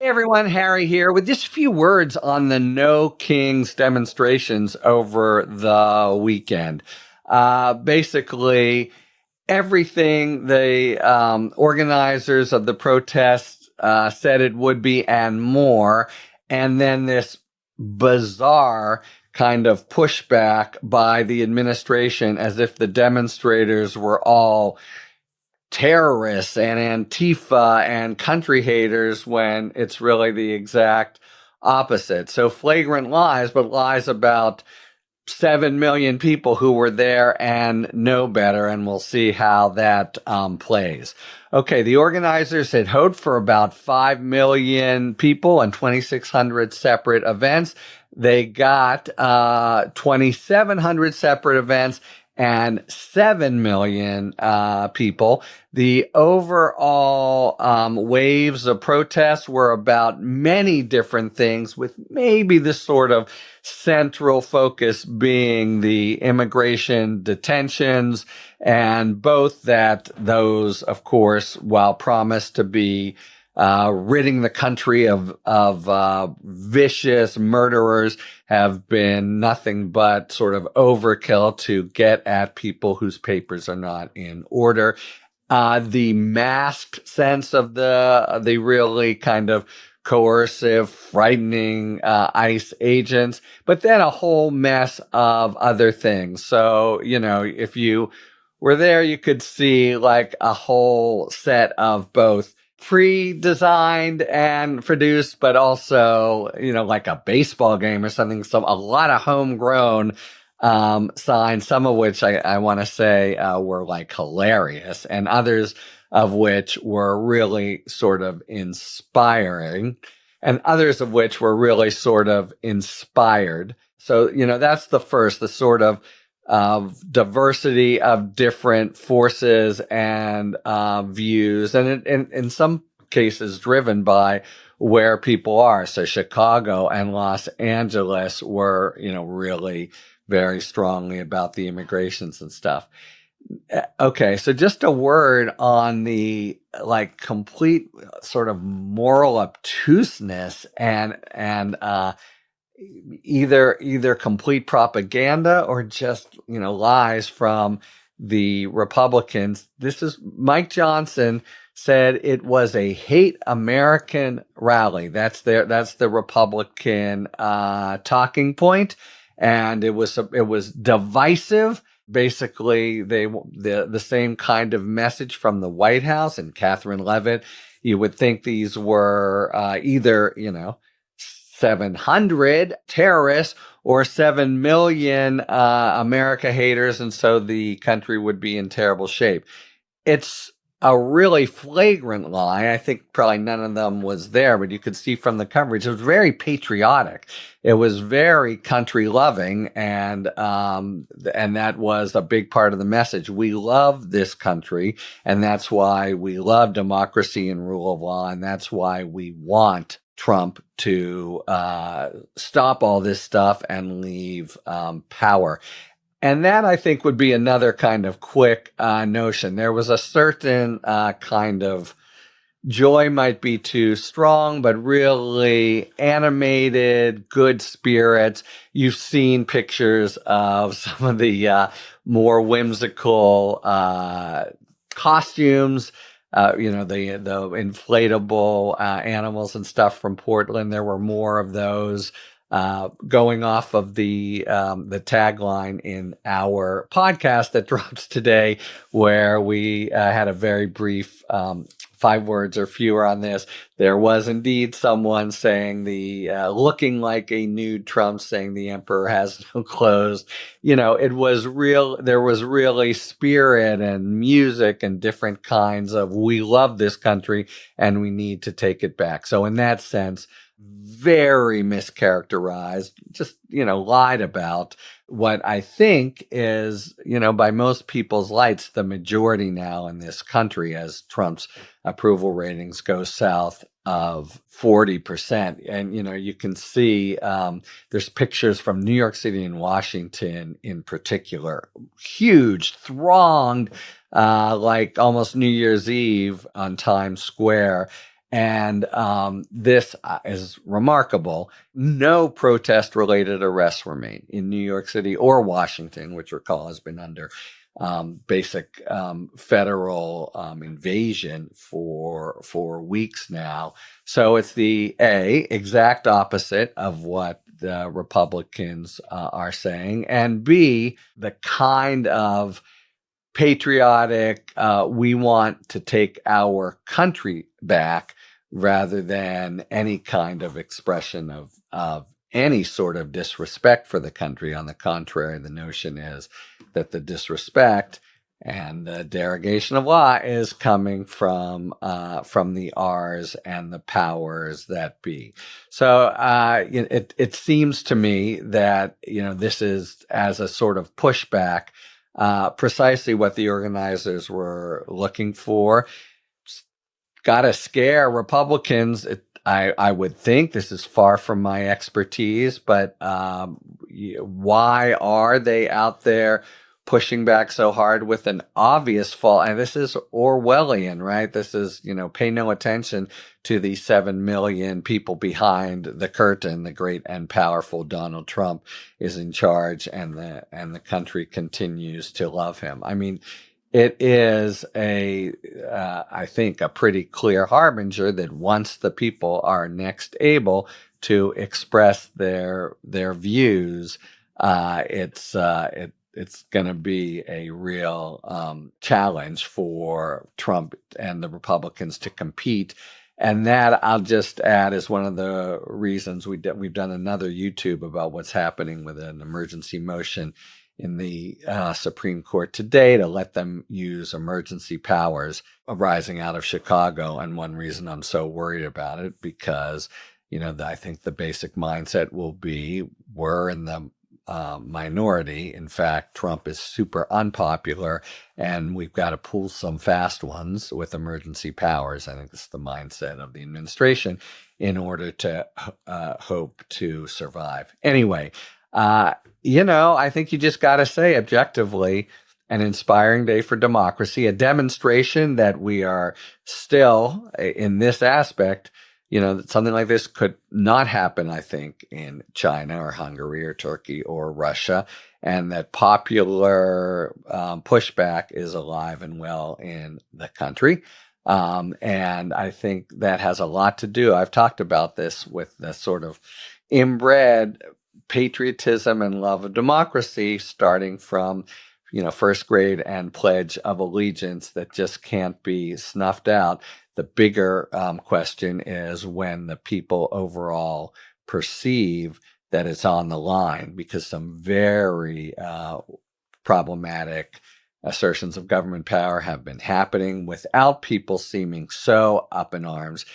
Hey everyone, Harry here with just a few words on the No Kings demonstrations over the weekend. Basically, everything the organizers of the protests said it would be and more, and then this bizarre kind of pushback by the administration as if the demonstrators were all terrorists and Antifa and country haters when it's really the exact opposite. So flagrant lies, but lies about 7 million people who were there and know better, and we'll see how that plays. Okay, the organizers had hoped for about 5 million people and 2,600 separate events. They got 2,700 separate events and 7 million people. The overall waves of protests were about many different things, with maybe the sort of central focus being the immigration detentions, and both that those, of course, while promised to be ridding the country of vicious murderers, have been nothing but sort of overkill to get at people whose papers are not in order. The masked sense of the really kind of coercive, frightening ICE agents, but then a whole mess of other things. So, if you were there, you could see like a whole set of both pre-designed and produced, but also, like a baseball game or something. So a lot of homegrown signs, some of which I want to say were like hilarious, and others of which were really sort of inspiring, and others of which were really sort of inspired. So, that's the sort of diversity of different forces and views, and in some cases driven by where people are. So Chicago and Los Angeles were, really very strongly about the immigrations and stuff. Okay, so just a word on the like complete sort of moral obtuseness and either complete propaganda or just lies from the Republicans. This is Mike Johnson said it was a hate American rally. That's the Republican talking point, and it was divisive. Basically, the same kind of message from the White House and Catherine Leavitt. You would think these were either 700 terrorists or 7 million America haters, and so the country would be in terrible shape. It's a really flagrant lie. I think probably none of them was there, but you could see from the coverage, it was very patriotic. It was very country loving, and that was a big part of the message. We love this country, and that's why we love democracy and rule of law, and that's why we want Trump to stop all this stuff and leave power. And that, I think, would be another kind of quick notion. There was a certain kind of joy, might be too strong, but really animated, good spirits. You've seen pictures of some of the more whimsical costumes. The inflatable animals and stuff from Portland. There were more of those. Going off of the tagline in our podcast that drops today, where we had a very brief 5 words or fewer on this. There was indeed someone saying looking like a nude Trump, saying the emperor has no clothes. It was real. There was really spirit and music and different kinds of, we love this country and we need to take it back. So in that sense, very mischaracterized, just, lied about what I think is, by most people's lights, the majority now in this country as Trump's approval ratings go south of 40%. And, you can see there's pictures from New York City and Washington in particular, huge, thronged, like almost New Year's Eve on Times Square. And this is remarkable. No protest-related arrests were made in New York City or Washington, which recall has been under basic federal invasion for weeks now. So it's the exact opposite of what the Republicans are saying, and B, the kind of patriotic, we want to take our country back, rather than any kind of expression of any sort of disrespect for the country. On the contrary, the notion is that the disrespect and the derogation of law is coming from the R's and the powers that be. So it seems to me that this is, as a sort of pushback, precisely what the organizers were looking for. Got to scare Republicans. I would think, this is far from my expertise, but why are they out there pushing back so hard with an obvious fault? And this is Orwellian, right? This is, pay no attention to the 7 million people behind the curtain. The great and powerful Donald Trump is in charge, and the country continues to love him. I mean, it is I think, a pretty clear harbinger that once the people are next able to express their views, it's going to be a real challenge for Trump and the Republicans to compete. And that, I'll just add, is one of the reasons we've done another YouTube about what's happening with an emergency motion in the Supreme Court today to let them use emergency powers arising out of Chicago. And one reason I'm so worried about it, because, I think the basic mindset will be, we're in the minority. In fact, Trump is super unpopular, and we've got to pull some fast ones with emergency powers. I think this is the mindset of the administration in order to hope to survive. Anyway, I think you just got to say, objectively, an inspiring day for democracy, a demonstration that we are still, in this aspect, that something like this could not happen, I think, in China or Hungary or Turkey or Russia, and that popular pushback is alive and well in the country. And I think that has a lot to do. I've talked about this with the sort of inbred patriotism and love of democracy, starting from, first grade and Pledge of Allegiance, that just can't be snuffed out. The bigger question is when the people overall perceive that it's on the line, because some very problematic assertions of government power have been happening without people seeming so up in arms.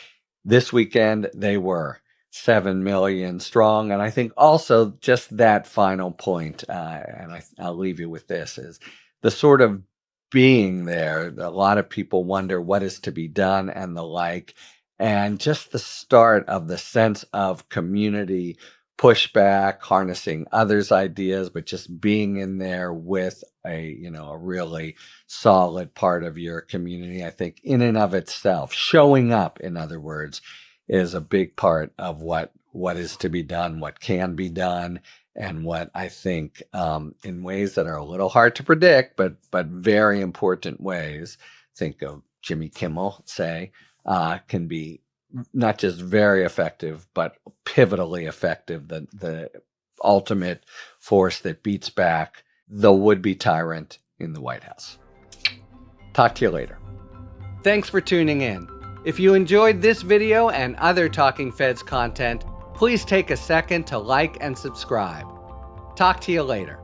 This weekend, they were 7 million strong. And I think also just that final point, and I'll leave you with this, is the sort of being there. A lot of people wonder what is to be done and the like. And just the start of the sense of community pushback, harnessing others' ideas, but just being in there with a really solid part of your community, I think in and of itself, showing up, in other words, is a big part of what is to be done, what can be done, and what I think in ways that are a little hard to predict, but very important ways, think of Jimmy Kimmel, say, can be not just very effective, but pivotally effective, the ultimate force that beats back the would-be tyrant in the White House. Talk to you later. Thanks for tuning in. If you enjoyed this video and other Talking Feds content, please take a second to like and subscribe. Talk to you later.